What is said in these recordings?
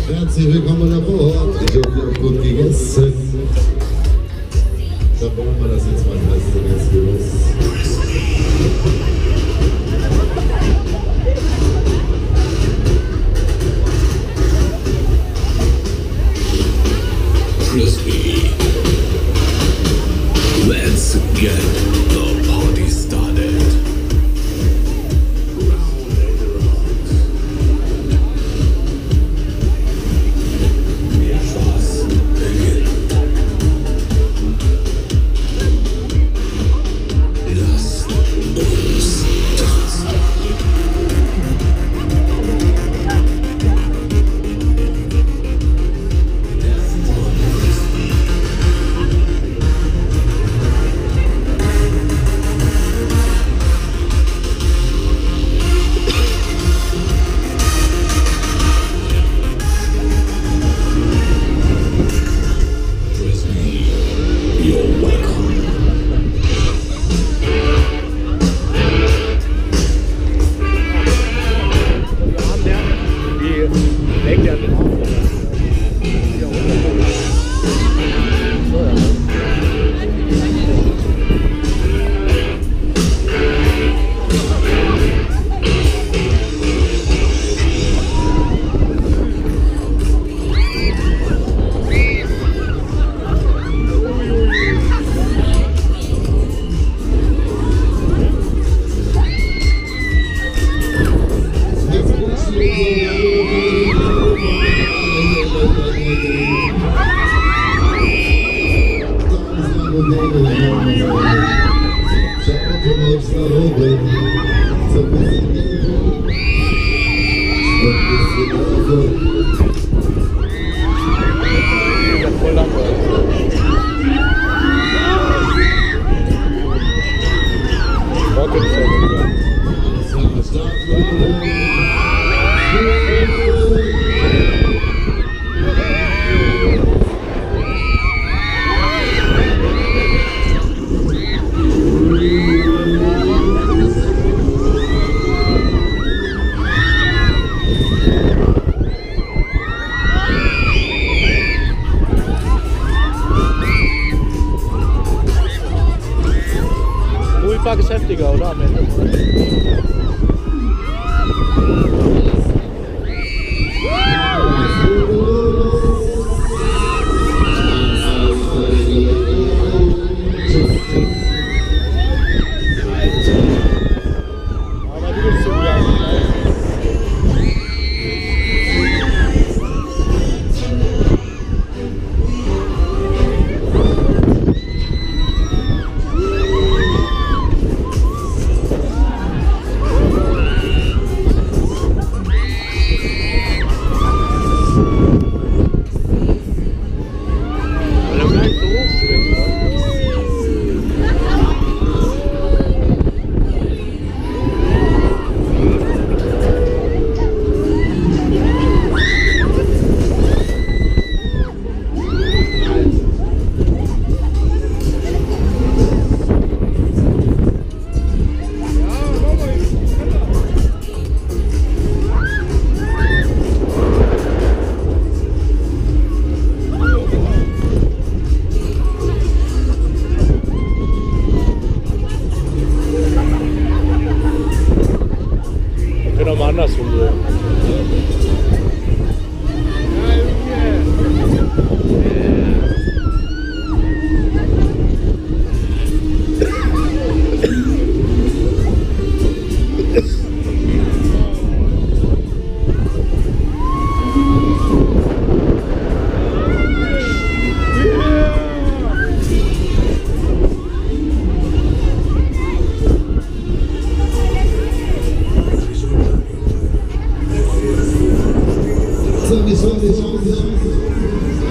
Herzlich willkommen an Bord. Ich hoffe, ihr habt gut gegessen. Dann bauen wir das jetzt mal fest. Frisbee. Let's get the party started. Ist heftiger, oder? Am Ende. Andersrum drehen.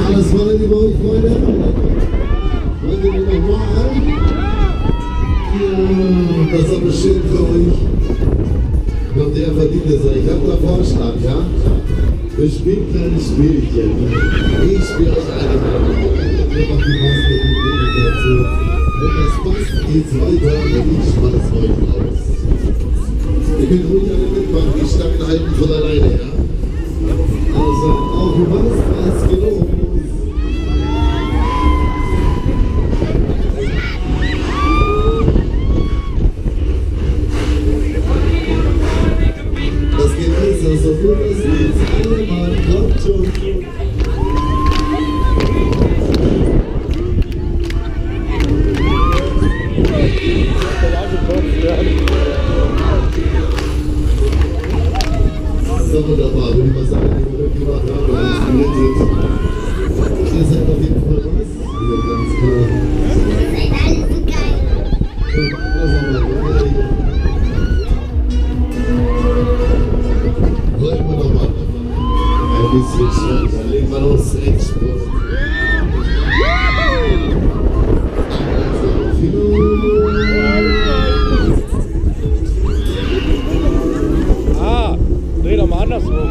Alles wollen die bei euch, Freunde? Wollt ihr die nochmal? Ja, das ist aber schön für euch. Und der verdient es euch. Ich habe da Vorschlag, ja? Wir spielen ein kleines Spielchen. Ich spiele euch eine Minute. Wir machen die Maske und dazu. Wenn das passt, geht's weiter und ich schmeiß euch raus. Ihr könnt ruhig alle mitmachen, die Stangen halten von alleine, ja? Also, auf was alle nicht mitgemacht haben, und uns gerettet. Ihr seid auf jeden Fall was? Ja, ganz klar. Was haben wir? Wollen wir noch mal ein bisschen schnell, dann legen wir los, Endspurt. Ah, dreh doch mal andersrum.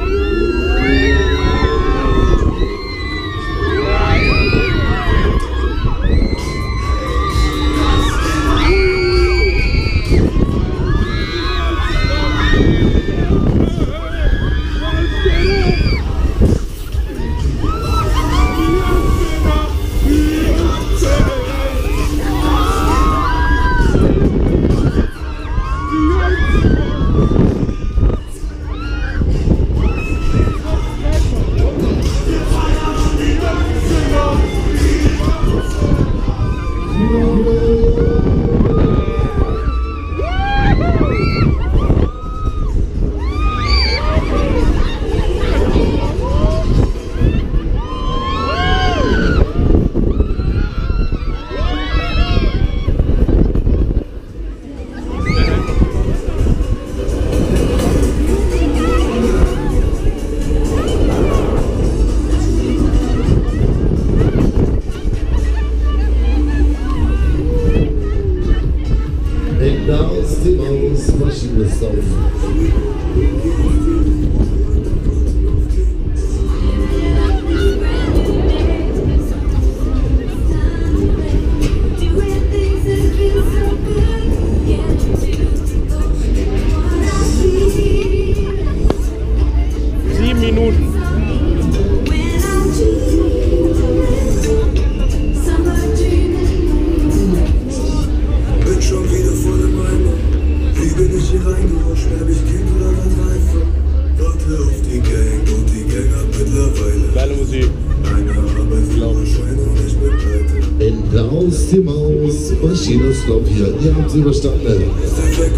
Maschinenstopp hier. Ihr habt es überstanden.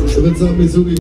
Ich würde sagen, wir so